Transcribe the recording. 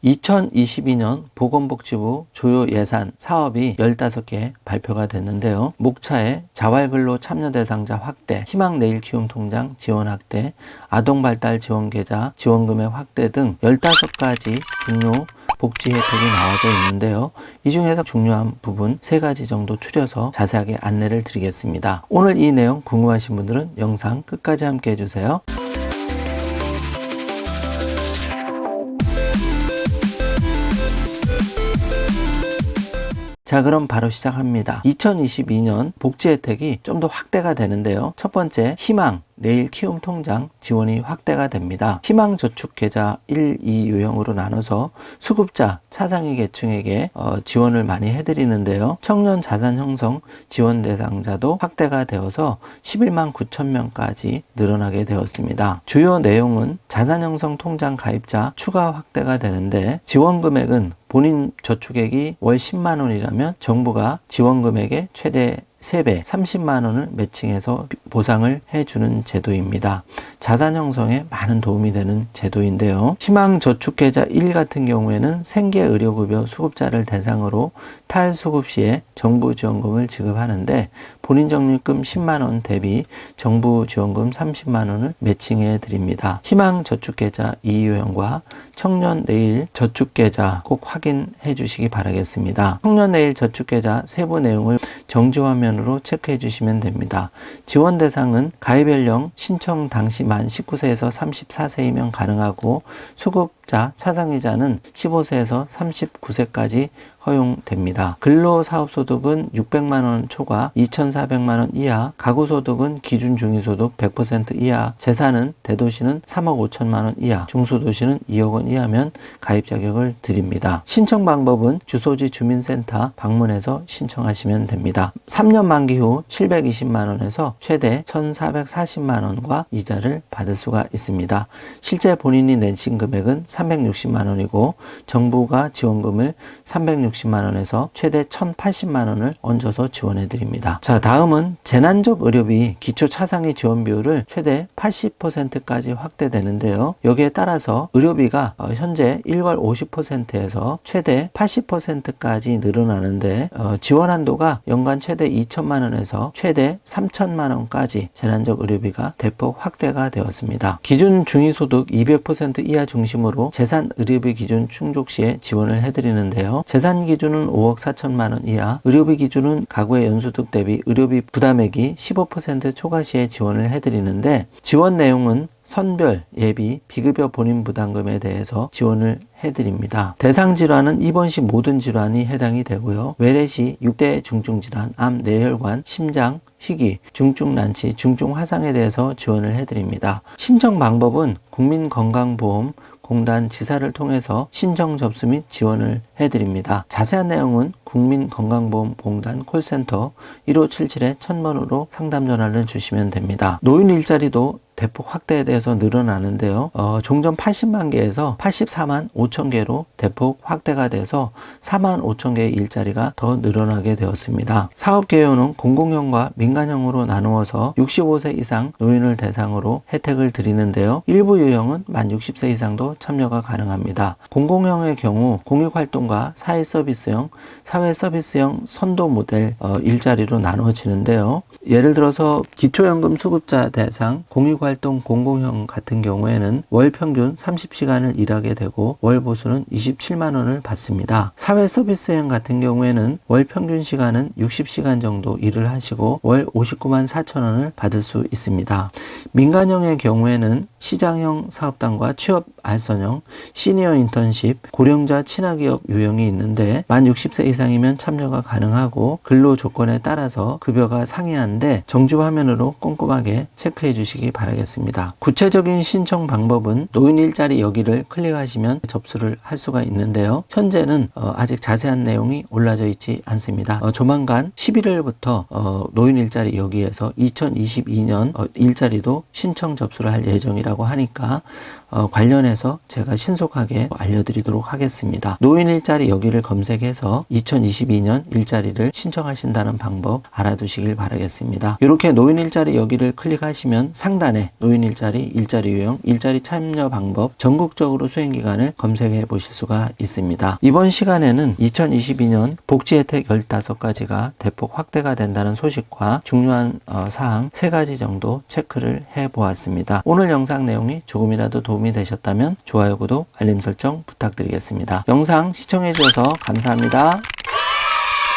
2022년 보건복지부 주요 예산 사업이 15개 발표가 됐는데요. 목차에 자활근로 참여 대상자 확대, 희망 내일 키움 통장 지원 확대, 아동발달 지원 계좌 지원금액 확대 등 15가지 중요 복지 혜택이 나와져 있는데요. 이 중에서 중요한 부분 3가지 정도 추려서 자세하게 안내를 드리겠습니다. 오늘 이 내용 궁금하신 분들은 영상 끝까지 함께 해주세요. 자, 그럼 바로 시작합니다. 2022년 복지 혜택이 좀 더 확대가 되는데요. 첫 번째, 희망 내일 키움 통장 지원이 확대가 됩니다. 희망저축계좌 1, 2 유형으로 나눠서 수급자, 차상위 계층에게 지원을 많이 해드리는데요. 청년 자산 형성 지원 대상자도 확대가 되어서 11만 9천 명까지 늘어나게 되었습니다. 주요 내용은 자산 형성 통장 가입자 추가 확대가 되는데, 지원 금액은 본인 저축액이 월 10만 원이라면 정부가 지원 금액의 최대 3배 30만 원을 매칭해서 보상을 해주는 제도입니다. 자산 형성에 많은 도움이 되는 제도인데요. 희망저축계좌 1 같은 경우에는 생계의료급여 수급자를 대상으로 탈수급 시에 정부 지원금을 지급하는데, 본인 적립금 10만 원 대비 정부 지원금 30만 원을 매칭해 드립니다. 희망저축계좌 2 유형과 청년내일 저축계좌 꼭 확인해 주시기 바라겠습니다. 청년내일 저축계좌 세부 내용을 정지화면으로 체크해 주시면 됩니다. 지원 대상은 가입 연령 신청 당시 만 19세에서 34세이면 가능하고, 수급자 차상위자는 15세에서 39세까지 허용됩니다. 근로사업소득은 600만 원 초과 2,400만 원 이하, 가구소득은 기준 중위소득 100% 이하, 재산은 대도시는 3억 5천만 원 이하, 중소도시는 2억 원 이하면 가입 자격을 드립니다. 신청 방법은 주소지 주민센터 방문해서 신청하시면 됩니다. 3년 만기 후 720만 원에서 최대 1,440만 원과 이자를 받을 수가 있습니다. 실제 본인이 내신 금액은 360만 원이고 정부가 지원금을 360만 원에서 최대 1,080만 원을 얹어서 지원해 드립니다. 자, 다음은 재난적 의료비 기초 차상위 지원 비율을 최대 80%까지 확대되는데요. 여기에 따라서 의료비가 현재 1월 50%에서 최대 80%까지 늘어나는데, 지원 한도가 연간 최대 2천만 원에서 최대 3천만 원까지 재난적 의료비가 대폭 확대가 되었습니다. 기준 중위소득 200% 이하 중심으로 재산 의료비 기준 충족 시에 지원을 해드리는데요. 재산 기준은 5억 4천만 원 이하, 의료비 기준은 가구의 연소득 대비 의료비 부담액이 15% 초과 시에 지원을 해드리는데, 지원 내용은 선별, 예비, 비급여 본인 부담금에 대해서 지원을 해드립니다. 대상 질환은 입원 시 모든 질환이 해당이 되고요. 외래 시 6대 중증질환, 암, 뇌혈관, 심장, 희귀, 중증난치, 중증화상에 대해서 지원을 해드립니다. 신청 방법은 국민건강보험 공단 지사를 통해서 신청 접수 및 지원을 해드립니다. 자세한 내용은 국민건강보험공단 콜센터 1577-1000번으로 상담 전화를 주시면 됩니다. 노인 일자리도 대폭 확대에 대해서 늘어나는데요. 종전 80만 개에서 84만 5천 개로 대폭 확대가 돼서 4만 5천 개의 일자리가 더 늘어나게 되었습니다. 사업 개요는 공공형과 민간형으로 나누어서 65세 이상 노인을 대상으로 혜택을 드리는데요. 일부 유형은 만 60세 이상도 참여가 가능합니다. 공공형의 경우 공익활동과 사회서비스형, 사회서비스형 선도 모델 일자리로 나누어지는데요. 예를 들어서 기초연금 수급자 대상 공익활동 공공형 같은 경우에는 월 평균 30시간을 일하게 되고 월 보수는 27만 원을 받습니다. 사회서비스형 같은 경우에는 월 평균 시간은 60시간 정도 일을 하시고 월 59만 4천 원을 받을 수 있습니다. 민간형의 경우에는 시장형 사업단과 취업 알선형, 시니어 인턴십, 고령자 친화기업 유형이 있는데 만 60세 이상이면 참여가 가능하고 근로 조건에 따라서 급여가 상이한데 정지화면으로 꼼꼼하게 체크해 주시기 바라겠습니다. 구체적인 신청 방법은 노인 일자리 여기를 클릭하시면 접수를 할 수가 있는데요. 현재는 아직 자세한 내용이 올라져 있지 않습니다. 조만간 11월부터 노인 일자리 여기에서 2022년 일자리도 신청 접수를 할 예정이라고 하니까 관련해서 제가 신속하게 알려드리도록 하겠습니다. 노인 일자리 여기를 검색해서 2022년 일자리를 신청하신다는 방법 알아두시길 바라겠습니다. 이렇게 노인 일자리 여기를 클릭하시면 상단에 노인 일자리, 일자리 유형, 일자리 참여 방법 전국적으로 수행기간을 검색해 보실 수가 있습니다. 이번 시간에는 2022년 복지 혜택 15가지가 대폭 확대가 된다는 소식과 중요한 사항 3가지 정도 체크를 해 보았습니다. 오늘 영상 내용이 조금이라도 도움이 되셨다면 좋아요, 구독, 알림 설정 부탁드리겠습니다. 영상 시청해 주셔서 감사합니다.